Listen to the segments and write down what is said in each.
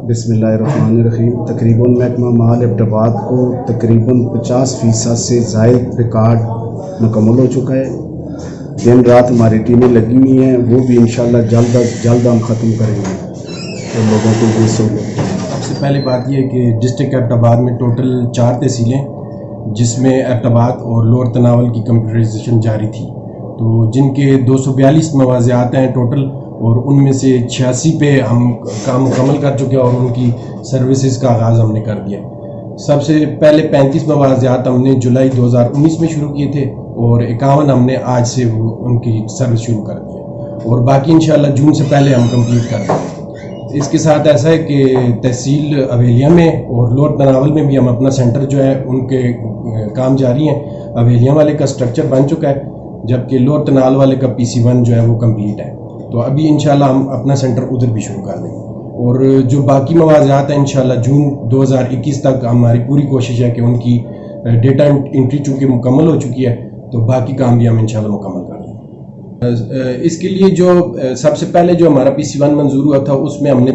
बिस्मिल्लाहिर्रहमानिर्रहीम। तकरीबन महकमा माल एबटाबाद को तकरीबन 50% से ज़ायद रिकॉर्ड मुकम्मल हो चुका है। दिन रात हमारी टीमें लगी हुई हैं, वो भी इंशाल्लाह जल्द अज जल्द हम ख़त्म करेंगे तो लोगों को ये सहूलत। सबसे पहली बात यह है कि डिस्ट्रिक्ट एबटाबाद में टोटल 4 तहसीलें, जिसमें एबटाबाद और लोअर तनावल की कंप्यूटराइजेशन जारी थी, तो जिनके 242 मवाज़ियात हैं टोटल, और उनमें से 86 पे हम काम मुकम्मल कर चुके हैं और उनकी सर्विसेज का आगाज़ हमने कर दिया। सबसे पहले 35 मवाज़ियात हमने जुलाई 2019 में शुरू किए थे और 51 हमने आज से वो उनकी सर्विस शुरू कर दी है, और बाकी इंशाल्लाह जून से पहले हम कंप्लीट कर देंगे। इसके साथ ऐसा है कि तहसील अवेलिया में और लोअर तनावल में भी हम अपना सेंटर जो है उनके काम जारी हैं। अवेलिया वाले का स्ट्रक्चर बन चुका है, जबकि लोअर तनावल वाले का PC1 जो है वो कम्प्लीट है, तो अभी इंशाल्लाह हम अपना सेंटर उधर भी शुरू कर देंगे। और जो बाकी मवाज़ियात हैं इंशाल्लाह जून 2021 तक हमारी पूरी कोशिश है कि उनकी डेटा एंट्री चूँकि मुकम्मल हो चुकी है, तो बाकी काम भी हम इंशाल्लाह मुकम्मल कर देंगे। इसके लिए जो सबसे पहले जो हमारा PC1 मंजूर हुआ था, उसमें हमने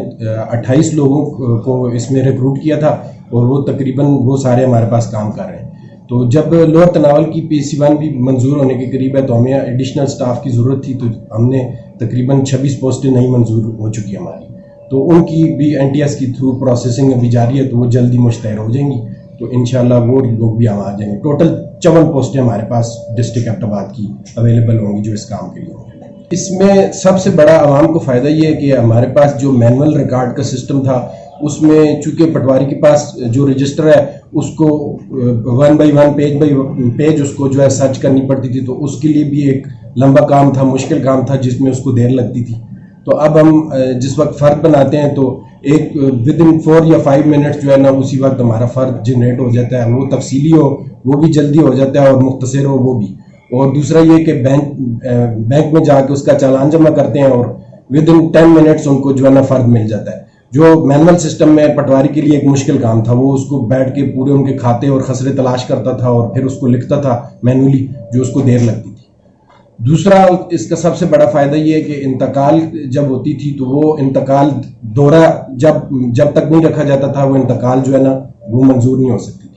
28 लोगों को इसमें रिक्रूट किया था और वो तकरीबन वो सारे हमारे पास काम कर रहे हैं। तो जब लोअर तनावल की PC1 भी मंजूर होने के करीब है, तो हमें एडिशनल स्टाफ की ज़रूरत थी, तो हमने तकरीबन 26 पोस्टें नई मंजूर हो चुकी हमारी, तो उनकी भी NTS की थ्रू प्रोसेसिंग अभी जारी है, तो वो जल्दी मुश्तहर हो जाएंगी, तो इंशाल्लाह वो लोग भी हम आ जाएंगे। टोटल 54 पोस्टें हमारे पास डिस्ट्रिक्ट एबटाबाद की अवेलेबल होंगी जो इस काम के लिए होंगी। इसमें सबसे बड़ा आवाम को फ़ायदा ये है कि हमारे पास जो मैनुअल रिकॉर्ड का सिस्टम था, उसमें चूँकि पटवारी के पास जो रजिस्टर है उसको 1 बाई 1 पेज बाई पेज उसको जो है सर्च करनी पड़ती थी, तो उसके लिए भी एक लंबा काम था, मुश्किल काम था, जिसमें उसको देर लगती थी। तो अब हम जिस वक्त फ़र्द बनाते हैं तो एक विदिन 4 या 5 मिनट्स जो है ना, उसी वक्त हमारा फ़र्द जनरेट हो जाता है, वो तफसीली हो वो भी जल्दी हो जाता है और मुख्तसर हो वो भी। और दूसरा ये कि बैंक में जाके उसका चालान जमा करते हैं और विदिन 10 मिनट्स उनको जो है ना फ़र्द मिल जाता है। जो मैनुअल सिस्टम में पटवारी के लिए एक मुश्किल काम था, वो उसको बैठ के पूरे उनके खाते और खसरे तलाश करता था और फिर उसको लिखता था मैनुअली, जो उसको देर लगती थी। दूसरा इसका सबसे बड़ा फ़ायदा ये है कि इंतकाल जब होती थी, तो वो इंतकाल दौरा जब तक नहीं रखा जाता था, वो इंतकाल जो है ना वो मंजूर नहीं हो सकती थी।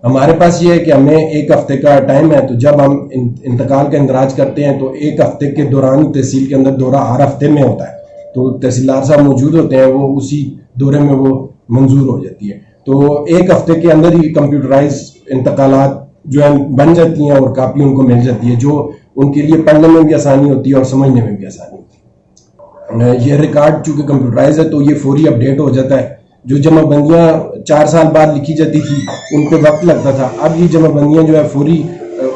हमारे पास ये है कि हमें 1 हफ्ते का टाइम है, तो जब हम इंतकाल का इंदराज करते हैं तो 1 हफ्ते के दौरान तहसील के अंदर दौरा हर हफ्ते में होता है, तो तहसीलदार साहब मौजूद होते हैं, वो उसी दौरे में वो मंजूर हो जाती है। तो 1 हफ्ते के अंदर ही कंप्यूटराइज इंतकालात जो है बन जाती हैं और कापी उनको मिल जाती है, जो उनके लिए पढ़ने में भी आसानी होती है और समझने में भी आसानी होती है। ये रिकॉर्ड चूँकि कंप्यूटराइज है, तो ये फौरी अपडेट हो जाता है। जो जमाबंदियाँ 4 साल बाद लिखी जाती थी उन पर वक्त लगता था, अब ये जमाबंदियाँ जो है फौरी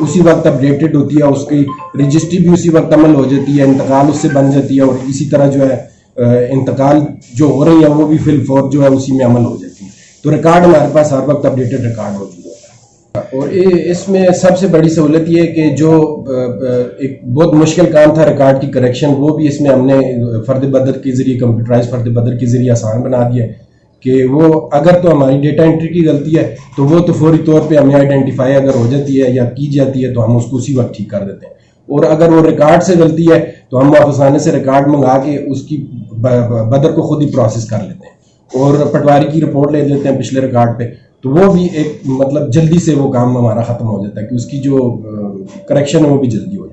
उसी वक्त अपडेटेड होती है, उसकी रजिस्ट्री भी उसी वक्त अमल हो जाती है, इंतकाल उससे बन जाती है, और इसी तरह जो है इंतकाल जो हो रही है वो भी फिल फौर जो है उसी में अमल हो जाती है। तो रिकॉर्ड हमारे पास हर वक्त अपडेटेड रिकॉर्ड मौजूद होता है। और इसमें सबसे बड़ी सहूलत ये है कि जो एक बहुत मुश्किल काम था रिकॉर्ड की करेक्शन, वो भी इसमें हमने फर्द बदर के जरिए, कंप्यूटराइज फर्द बदर के जरिए आसान बना दिया है कि वो अगर तो हमारी डेटा एंट्री की गलती है तो वो तो फौरी तौर पे हमें आइडेंटिफाई अगर हो जाती है या की जाती है, तो हम उसको उसी वक्त ठीक कर देते हैं। और अगर वो रिकॉर्ड से गलती है तो हम आसानी से रिकॉर्ड मंगा के उसकी बदर को खुद ही प्रोसेस कर लेते हैं और पटवारी की रिपोर्ट ले लेते हैं पिछले रिकॉर्ड पे, तो वो भी एक मतलब जल्दी से वो काम हमारा ख़त्म हो जाता है कि उसकी जो करेक्शन है वो भी जल्दी हो जाती है।